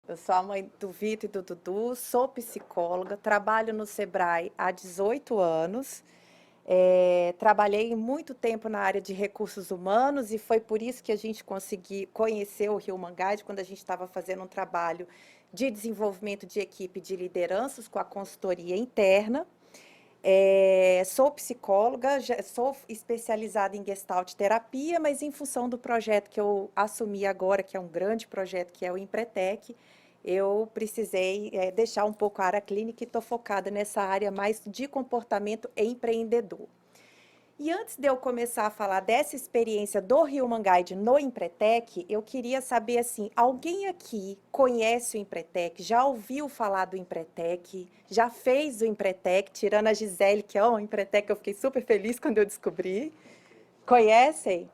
Eu sou a mãe do Vitor e do Dudu, sou psicóloga, trabalho no Sebrae há 18 anos. Trabalhei muito tempo na área de recursos humanos e foi por isso que a gente conseguiu conhecer o Human Guide quando a gente estava fazendo um trabalho de desenvolvimento de equipe de lideranças com a consultoria interna. Sou psicóloga, sou especializada em Gestalt terapia, mas em função do projeto que eu assumi agora, que é um grande projeto, que é o Empretec, eu precisei deixar um pouco a área clínica e estou focada nessa área mais de comportamento empreendedor. E antes de eu começar a falar dessa experiência do Human Guide no Empretec, eu queria saber assim, alguém aqui conhece o Empretec? Já ouviu falar do Empretec? Já fez o Empretec? Tirando a Gisele, que é o Empretec, eu fiquei super feliz quando eu descobri. Conhecem?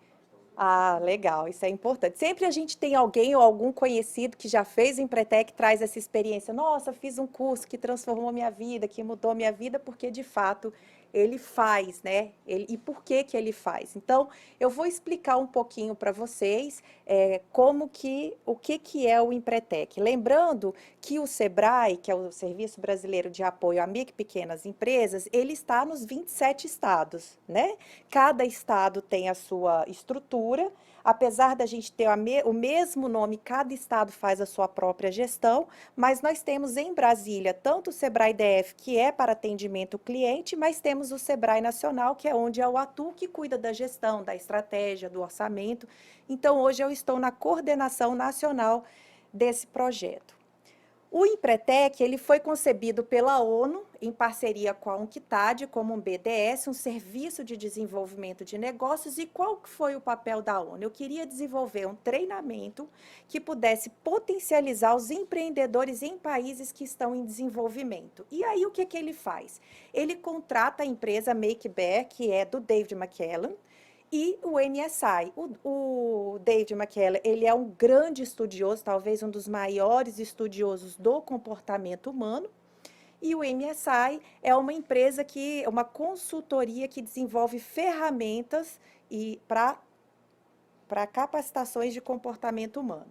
Ah, legal, isso é importante. Sempre a gente tem alguém ou algum conhecido que já fez o Empretec, traz essa experiência. Nossa, fiz um curso que transformou minha vida, que mudou minha vida, porque de fato ele faz, né? E por que que ele faz? Então, eu vou explicar um pouquinho para vocês o que que é o Empretec. Lembrando que o SEBRAE, que é o Serviço Brasileiro de Apoio a Micro e Pequenas Empresas, ele está nos 27 estados, né? Cada estado tem a sua estrutura, apesar da gente ter o mesmo nome, cada estado faz a sua própria gestão, mas nós temos em Brasília tanto o Sebrae DF, que é para atendimento ao cliente, mas temos o Sebrae Nacional, que é onde é o Atu, que cuida da gestão, da estratégia, do orçamento. Então, hoje eu estou na coordenação nacional desse projeto. O Empretec, ele foi concebido pela ONU em parceria com a UNCTAD como um BDS, um serviço de desenvolvimento de negócios. E qual foi o papel da ONU? Eu queria desenvolver um treinamento que pudesse potencializar os empreendedores em países que estão em desenvolvimento. E aí o que que ele faz? Ele contrata a empresa Make Bear, que é do David McKellan, e o MSI. O David McKellar, ele é um grande estudioso, talvez um dos maiores estudiosos do comportamento humano, e o MSI é uma empresa que, uma consultoria que desenvolve ferramentas para capacitações de comportamento humano.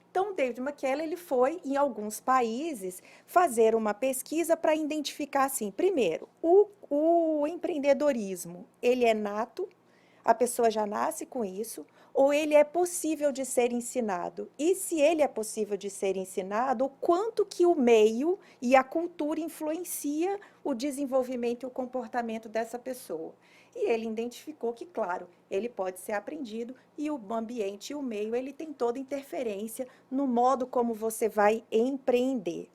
Então, o David McKellar, ele foi em alguns países fazer uma pesquisa para identificar, assim, primeiro, o empreendedorismo, ele é nato, a pessoa já nasce com isso, ou ele é possível de ser ensinado? E se ele é possível de ser ensinado, o quanto que o meio e a cultura influencia o desenvolvimento e o comportamento dessa pessoa? E ele identificou que, claro, ele pode ser aprendido e o ambiente e o meio, ele tem toda interferência no modo como você vai empreender.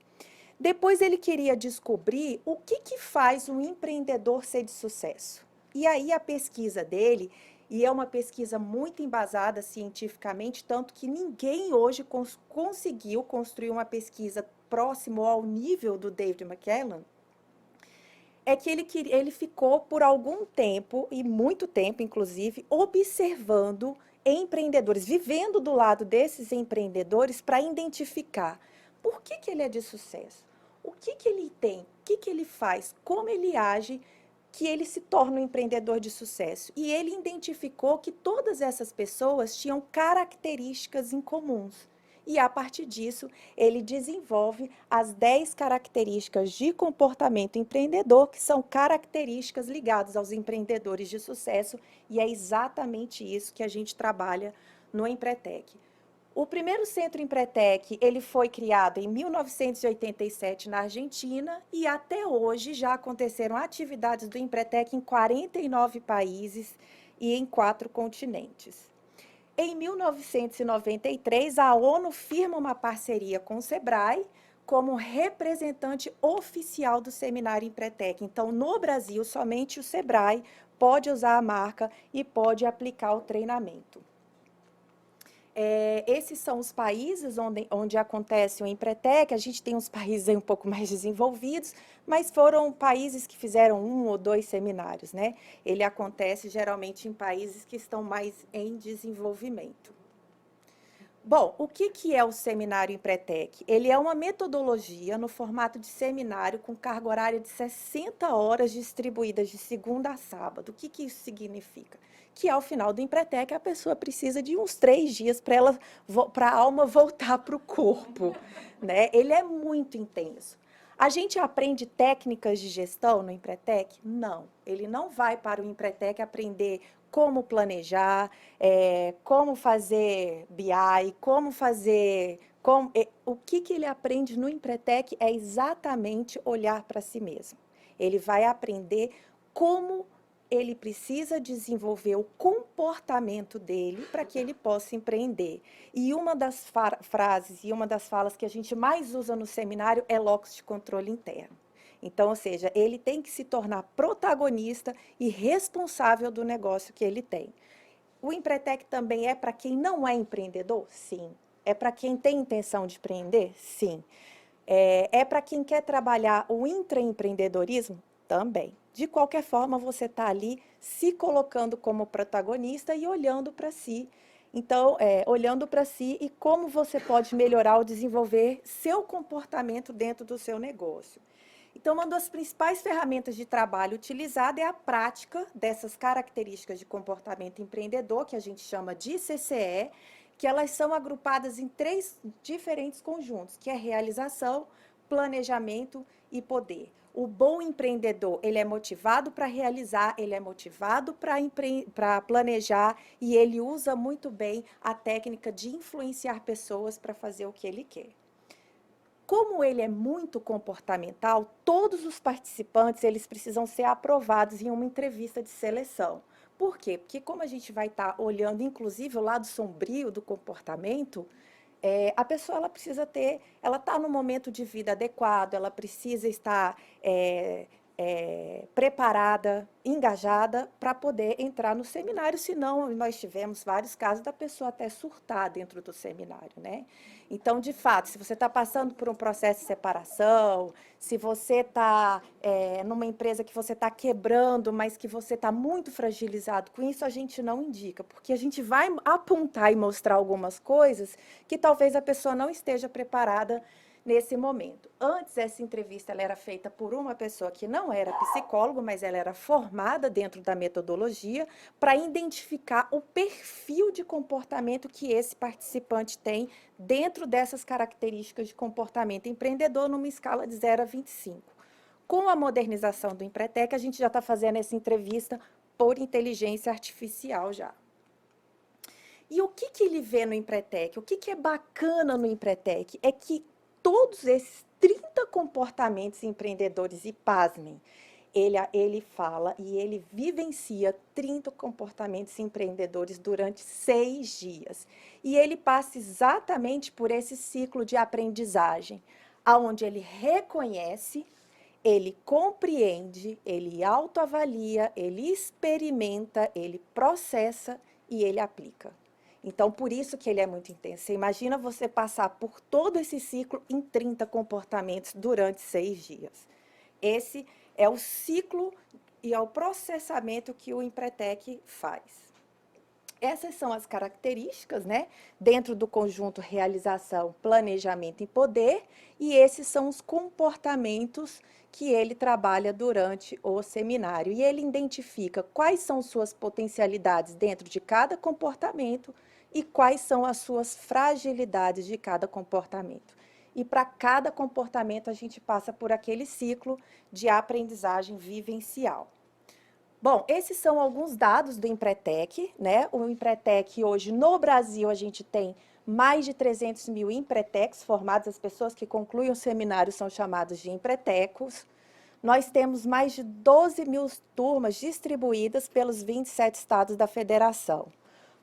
Depois ele queria descobrir o que que faz um empreendedor ser de sucesso. E aí a pesquisa dele, e é uma pesquisa muito embasada cientificamente, tanto que ninguém hoje conseguiu construir uma pesquisa próximo ao nível do David McKellan, é que ele ficou por algum tempo, e muito tempo inclusive, observando empreendedores, vivendo do lado desses empreendedores para identificar por que ele é de sucesso, o que ele tem, o que ele faz, como ele age, que ele se torna um empreendedor de sucesso. E ele identificou que todas essas pessoas tinham características em comuns. E a partir disso, ele desenvolve as 10 características de comportamento empreendedor, que são características ligadas aos empreendedores de sucesso, e é exatamente isso que a gente trabalha no Empretec. O primeiro centro Empretec, ele foi criado em 1987 na Argentina e até hoje já aconteceram atividades do Empretec em 49 países e em 4 continentes. Em 1993, a ONU firma uma parceria com o SEBRAE como representante oficial do seminário Empretec. Então, no Brasil, somente o SEBRAE pode usar a marca e pode aplicar o treinamento. Esses são os países onde acontece o Empretec. A gente tem uns países aí um pouco mais desenvolvidos, mas foram países que fizeram 1 ou 2 seminários, né? Ele acontece geralmente em países que estão mais em desenvolvimento. Bom, o que que é o seminário Empretec? Ele é uma metodologia no formato de seminário com carga horária de 60 horas distribuídas de segunda a sábado. O que que isso significa? Que ao final do Empretec a pessoa precisa de uns 3 dias para ela, para a alma voltar para o corpo, né? Ele é muito intenso. A gente aprende técnicas de gestão no Empretec? Não. Ele não vai para o Empretec aprender como planejar, como fazer BI, como fazer. O que que ele aprende no Empretec é exatamente olhar para si mesmo. Ele vai aprender como ele precisa desenvolver o comportamento dele para que ele possa empreender. E uma das frases e uma das falas que a gente mais usa no seminário é locus de controle interno. Então, ou seja, ele tem que se tornar protagonista e responsável do negócio que ele tem. O Empretec também é para quem não é empreendedor? Sim. É para quem tem intenção de empreender? Sim. É para quem quer trabalhar o intraempreendedorismo? Também. De qualquer forma, você está ali se colocando como protagonista e olhando para si. Então, olhando para si e como você pode melhorar ou desenvolver seu comportamento dentro do seu negócio. Então, uma das principais ferramentas de trabalho utilizada é a prática dessas características de comportamento empreendedor, que a gente chama de CCE, que elas são agrupadas em 3 diferentes conjuntos, que é realização, planejamento e poder. O bom empreendedor, ele é motivado para realizar, ele é motivado para planejar e ele usa muito bem a técnica de influenciar pessoas para fazer o que ele quer. Como ele é muito comportamental, todos os participantes eles precisam ser aprovados em uma entrevista de seleção. Por quê? Porque como a gente vai estar olhando, inclusive, o lado sombrio do comportamento, a pessoa ela precisa ter, ela está no momento de vida adequado, ela precisa estar preparada, engajada para poder entrar no seminário, senão nós tivemos vários casos da pessoa até surtar dentro do seminário, né? Então, de fato, se você está passando por um processo de separação, se você está numa empresa que você está quebrando, mas que você está muito fragilizado com isso, a gente não indica, porque a gente vai apontar e mostrar algumas coisas que talvez a pessoa não esteja preparada nesse momento. Antes, essa entrevista ela era feita por uma pessoa que não era psicólogo, mas ela era formada dentro da metodologia para identificar o perfil de comportamento que esse participante tem dentro dessas características de comportamento empreendedor numa escala de 0 a 25. Com a modernização do Empretec, a gente já está fazendo essa entrevista por inteligência artificial já. E o que que ele vê no Empretec? O que que é bacana no Empretec? É que todos esses 30 comportamentos empreendedores, e pasmem, ele fala e ele vivencia 30 comportamentos empreendedores durante 6 dias. E ele passa exatamente por esse ciclo de aprendizagem, aonde ele reconhece, ele compreende, ele autoavalia, ele experimenta, ele processa e ele aplica. Então, por isso que ele é muito intenso. Você imagina você passar por todo esse ciclo em 30 comportamentos durante 6 dias. Esse é o ciclo e é o processamento que o Empretec faz. Essas são as características, né? Dentro do conjunto realização, planejamento e poder, e esses são os comportamentos que ele trabalha durante o seminário. E ele identifica quais são suas potencialidades dentro de cada comportamento e quais são as suas fragilidades de cada comportamento. E para cada comportamento a gente passa por aquele ciclo de aprendizagem vivencial. Bom, esses são alguns dados do Empretec, né? O Empretec hoje no Brasil a gente tem mais de 300 mil Empretecs formados, as pessoas que concluem o seminário são chamadas de Empretecos. Nós temos mais de 12 mil turmas distribuídas pelos 27 estados da federação.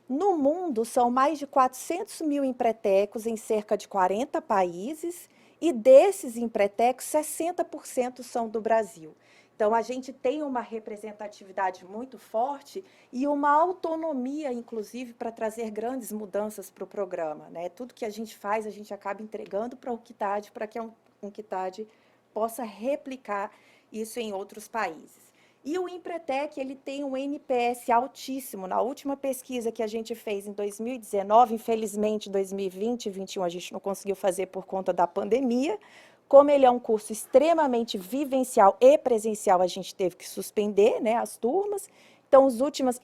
No mundo, são mais de 400 mil empretecos em cerca de 40 países, e desses empretecos, 60% são do Brasil. Então, a gente tem uma representatividade muito forte e uma autonomia, inclusive, para trazer grandes mudanças para o programa, né? Tudo que a gente faz, a gente acaba entregando para a UNCTAD, para que a UNCTAD possa replicar isso em outros países. E o Empretec, ele tem um NPS altíssimo. Na última pesquisa que a gente fez em 2019, infelizmente 2020 e 2021 a gente não conseguiu fazer por conta da pandemia. Como ele é um curso extremamente vivencial e presencial, a gente teve que suspender, né, as turmas. Então,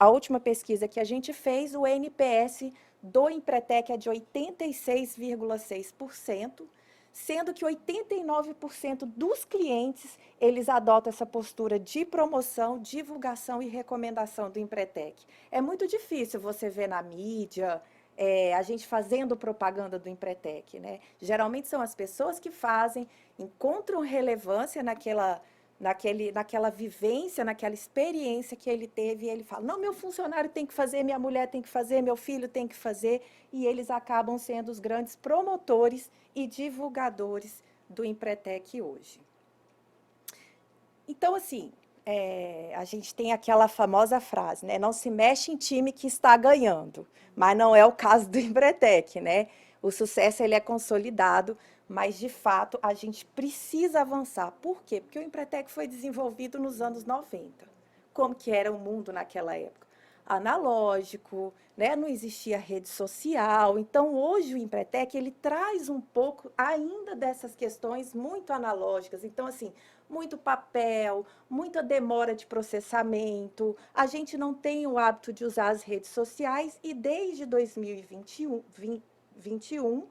a última pesquisa que a gente fez, o NPS do Empretec é de 86,6%, sendo que 89% dos clientes, eles adotam essa postura de promoção, divulgação e recomendação do Empretec. É muito difícil você ver na mídia, a gente fazendo propaganda do Empretec, né? Geralmente são as pessoas que fazem, encontram relevância naquela vivência, naquela experiência que ele teve, e ele fala, não, meu funcionário tem que fazer, minha mulher tem que fazer, meu filho tem que fazer, e eles acabam sendo os grandes promotores e divulgadores do Empretec hoje. Então, assim, a gente tem aquela famosa frase, né? Não se mexe em time que está ganhando, mas não é o caso do Empretec, né? O sucesso ele é consolidado, mas de fato a gente precisa avançar. Por quê? Porque o Empretec foi desenvolvido nos anos 90. Como que era o mundo naquela época? Analógico, né? Não existia rede social. Então, hoje o Empretec ele traz um pouco ainda dessas questões muito analógicas. Então, assim, muito papel, muita demora de processamento. A gente não tem o hábito de usar as redes sociais e desde 2021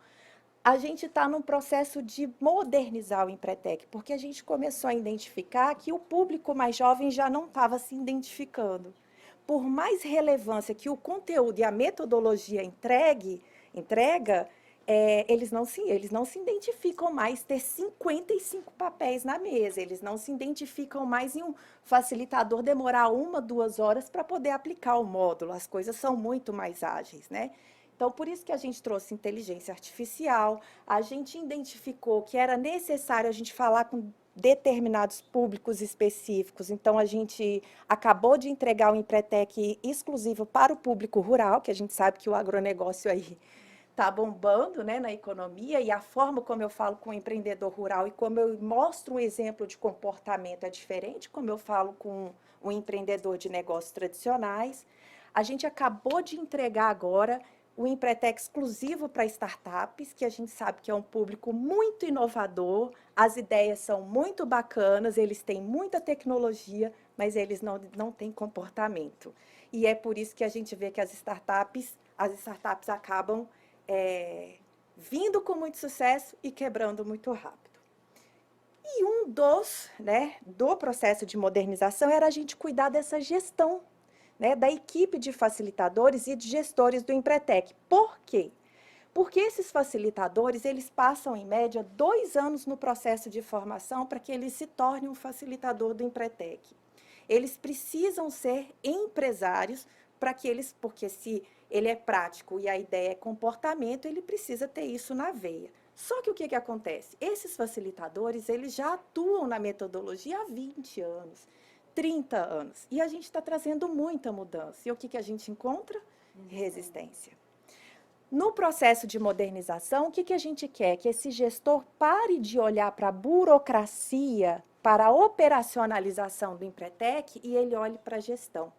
a gente está num processo de modernizar o Empretec, porque a gente começou a identificar que o público mais jovem já não estava se identificando. Por mais relevância que o conteúdo e a metodologia entrega, eles não se identificam mais ter 55 papéis na mesa, eles não se identificam mais em um facilitador demorar 1, 2 horas para poder aplicar o módulo, as coisas são muito mais ágeis, né? Então, por isso que a gente trouxe inteligência artificial, a gente identificou que era necessário a gente falar com determinados públicos específicos. Então, a gente acabou de entregar o Empretec exclusivo para o público rural, que a gente sabe que o agronegócio aí está bombando, né, na economia, e a forma como eu falo com o empreendedor rural e como eu mostro um exemplo de comportamento é diferente, como eu falo com um empreendedor de negócios tradicionais. A gente acabou de entregar agora o Empretec exclusivo para startups, que a gente sabe que é um público muito inovador, as ideias são muito bacanas, eles têm muita tecnologia, mas eles não têm comportamento. E é por isso que a gente vê que as startups acabam vindo com muito sucesso e quebrando muito rápido. E do processo de modernização era a gente cuidar dessa gestão, né, da equipe de facilitadores e de gestores do Empretec. Por quê? Porque esses facilitadores, eles passam, em média, 2 anos no processo de formação para que eles se tornem um facilitador do Empretec. Eles precisam ser empresários porque se ele é prático e a ideia é comportamento, ele precisa ter isso na veia. Só que o que acontece? Esses facilitadores, eles já atuam na metodologia há 20 anos, 30 anos, e a gente está trazendo muita mudança. E o que a gente encontra? Resistência. No processo de modernização, o que a gente quer? Que esse gestor pare de olhar para a burocracia, para a operacionalização do Empretec e ele olhe para a gestão.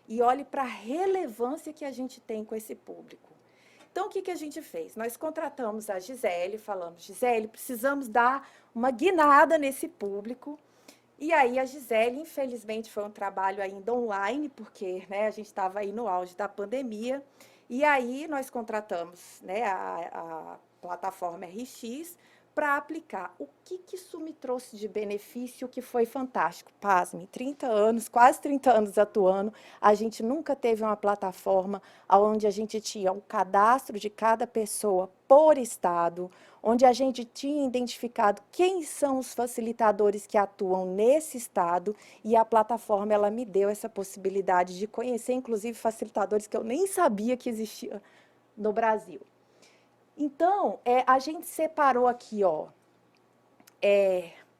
E olhe para a relevância que a gente tem com esse público. Então, o que a gente fez? Nós contratamos a Gisele, falamos, Gisele, precisamos dar uma guinada nesse público. E aí a Gisele, infelizmente, foi um trabalho ainda online, porque, né, a gente estava aí no auge da pandemia. E aí nós contratamos, né, a plataforma RX para aplicar. O que isso me trouxe de benefício que foi fantástico? Pasme, 30 anos, quase 30 anos atuando, a gente nunca teve uma plataforma onde a gente tinha um cadastro de cada pessoa por estado, onde a gente tinha identificado quem são os facilitadores que atuam nesse estado, e a plataforma ela me deu essa possibilidade de conhecer, inclusive, facilitadores que eu nem sabia que existiam no Brasil. Então, a gente separou aqui, ó,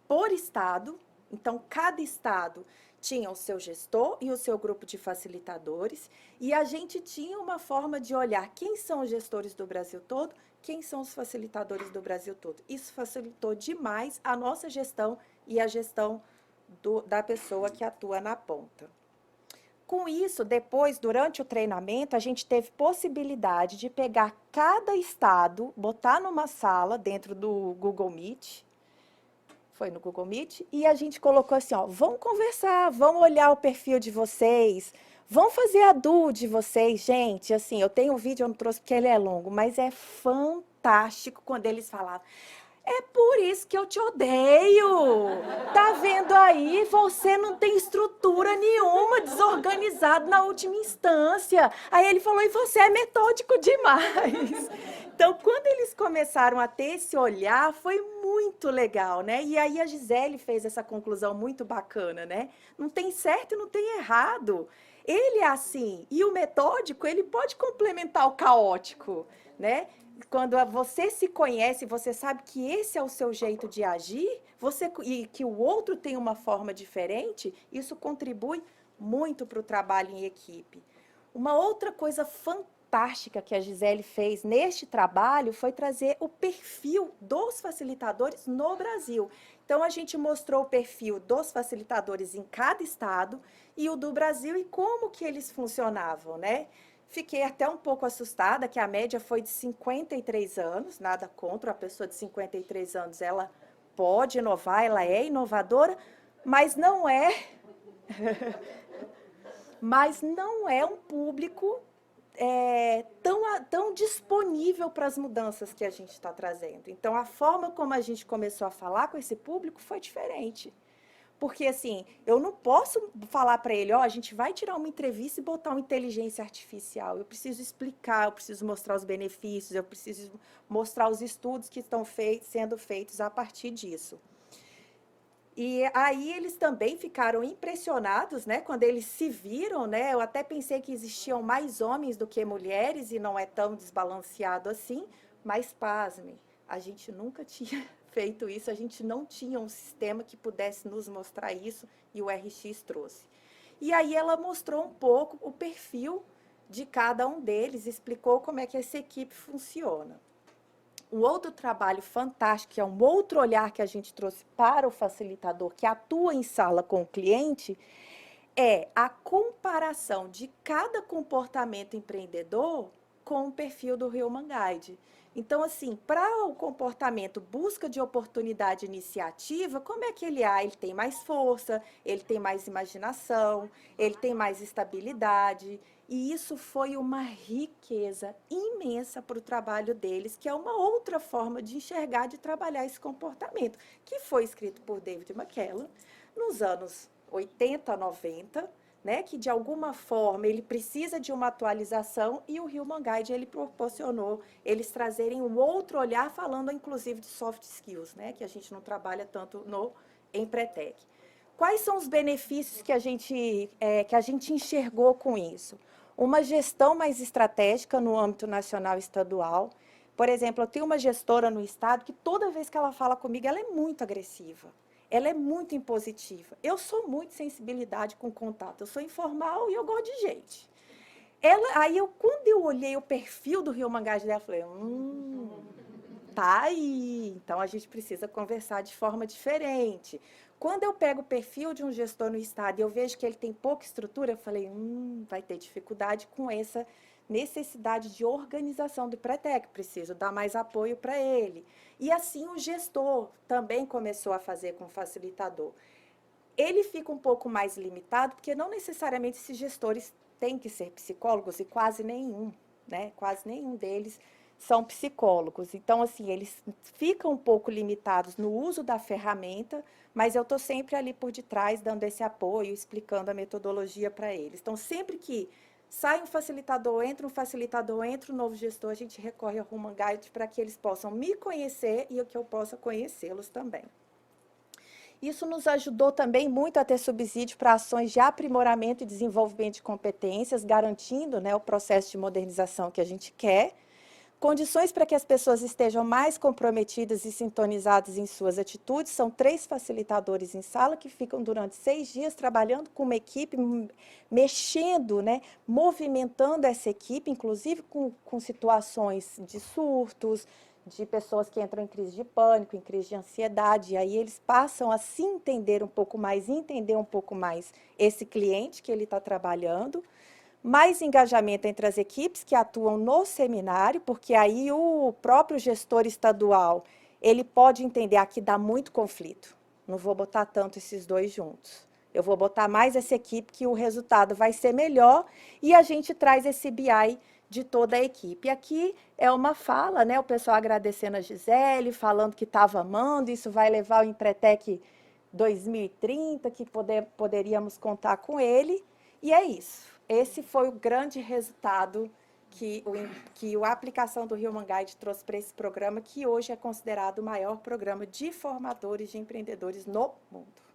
por estado. Então, cada estado tinha o seu gestor e o seu grupo de facilitadores, e a gente tinha uma forma de olhar quem são os gestores do Brasil todo, quem são os facilitadores do Brasil todo. Isso facilitou demais a nossa gestão e a gestão da pessoa que atua na ponta. Com isso, depois, durante o treinamento, a gente teve possibilidade de pegar cada estado, botar numa sala dentro do Google Meet, foi no Google Meet, e a gente colocou assim, ó, vão conversar, vão olhar o perfil de vocês, vão fazer a do de vocês, gente, assim, eu tenho um vídeo, eu não trouxe porque ele é longo, mas é fantástico quando eles falavam, é por isso que eu te odeio. Tá vendo aí? Você não tem estrutura nenhuma, desorganizado na última instância. Aí ele falou, e você é metódico demais. Então, quando eles começaram a ter esse olhar, foi muito legal, né? E aí a Gisele fez essa conclusão muito bacana, né? Não tem certo e não tem errado. Ele é assim, e o metódico, ele pode complementar o caótico, né? Quando você se conhece, você sabe que esse é o seu jeito de agir, e que o outro tem uma forma diferente, isso contribui muito para o trabalho em equipe. Uma outra coisa fantástica que a Gisele fez neste trabalho foi trazer o perfil dos facilitadores no Brasil. Então, a gente mostrou o perfil dos facilitadores em cada estado e o do Brasil e como que eles funcionavam, né? Fiquei até um pouco assustada, que a média foi de 53 anos, nada contra, a pessoa de 53 anos, ela pode inovar, ela é inovadora, mas não é, mas não é um público tão disponível para as mudanças que a gente está trazendo. Então, a forma como a gente começou a falar com esse público foi diferente. Porque, assim, eu não posso falar para ele, ó, a gente vai tirar uma entrevista e botar uma inteligência artificial. Eu preciso explicar, eu preciso mostrar os benefícios, eu preciso mostrar os estudos que estão sendo feitos a partir disso. E aí eles também ficaram impressionados, né, quando eles se viram, né, eu até pensei que existiam mais homens do que mulheres e não é tão desbalanceado assim, mas pasmem, a gente nunca tinha feito isso, a gente não tinha um sistema que pudesse nos mostrar isso e o RX trouxe. E aí ela mostrou um pouco o perfil de cada um deles, explicou como é que essa equipe funciona. Um outro trabalho fantástico, que é um outro olhar que a gente trouxe para o facilitador que atua em sala com o cliente, é a comparação de cada comportamento empreendedor com o perfil do Human Guide. Então, assim, para o comportamento busca de oportunidade iniciativa, como é que ele é? Ele tem mais força, ele tem mais imaginação, ele tem mais estabilidade. E isso foi uma riqueza imensa para o trabalho deles, que é uma outra forma de enxergar, de trabalhar esse comportamento, que foi escrito por David McKellar nos anos 80, 90, né, que de alguma forma ele precisa de uma atualização e o Human Guide ele proporcionou eles trazerem um outro olhar, falando inclusive de soft skills, né, que a gente não trabalha tanto no Empretec. Quais são os benefícios que a gente enxergou com isso? Uma gestão mais estratégica no âmbito nacional e estadual. Por exemplo, eu tenho uma gestora no estado que toda vez que ela fala comigo, ela é muito agressiva. Ela é muito impositiva. Eu sou muito sensibilidade com contato. Eu sou informal e eu gosto de gente. Quando eu olhei o perfil do Rio Mangás dela, eu falei, tá aí. Então, a gente precisa conversar de forma diferente. Quando eu pego o perfil de um gestor no estado e eu vejo que ele tem pouca estrutura, eu falei, vai ter dificuldade com essa necessidade de organização do Empretec, preciso dar mais apoio para ele. E assim o gestor também começou a fazer com o facilitador. Ele fica um pouco mais limitado, porque não necessariamente esses gestores têm que ser psicólogos, e quase nenhum, né? Quase nenhum deles são psicólogos. Então, assim, eles ficam um pouco limitados no uso da ferramenta, mas eu estou sempre ali por detrás, dando esse apoio, explicando a metodologia para eles. Então, sempre que sai um facilitador, entra um novo gestor, a gente recorre ao Human Guide para que eles possam me conhecer e que eu possa conhecê-los também. Isso nos ajudou também muito a ter subsídio para ações de aprimoramento e desenvolvimento de competências, garantindo, né, o processo de modernização que a gente quer, condições para que as pessoas estejam mais comprometidas e sintonizadas em suas atitudes. São 3 facilitadores em sala que ficam durante 6 dias trabalhando com uma equipe, mexendo, né, movimentando essa equipe, inclusive com situações de surtos, de pessoas que entram em crise de pânico, em crise de ansiedade, e aí eles passam a se entender um pouco mais, entender um pouco mais esse cliente que ele está trabalhando, mais engajamento entre as equipes que atuam no seminário, porque aí o próprio gestor estadual, ele pode entender, aqui dá muito conflito, não vou botar tanto esses dois juntos. Eu vou botar mais essa equipe que o resultado vai ser melhor e a gente traz esse BI de toda a equipe. E aqui é uma fala, né? O pessoal agradecendo a Gisele, falando que estava amando, isso vai levar o Empretec 2030, que poderíamos contar com ele. E é isso. Esse foi o grande resultado que a aplicação do Human Guide trouxe para esse programa, que hoje é considerado o maior programa de formadores de empreendedores no mundo.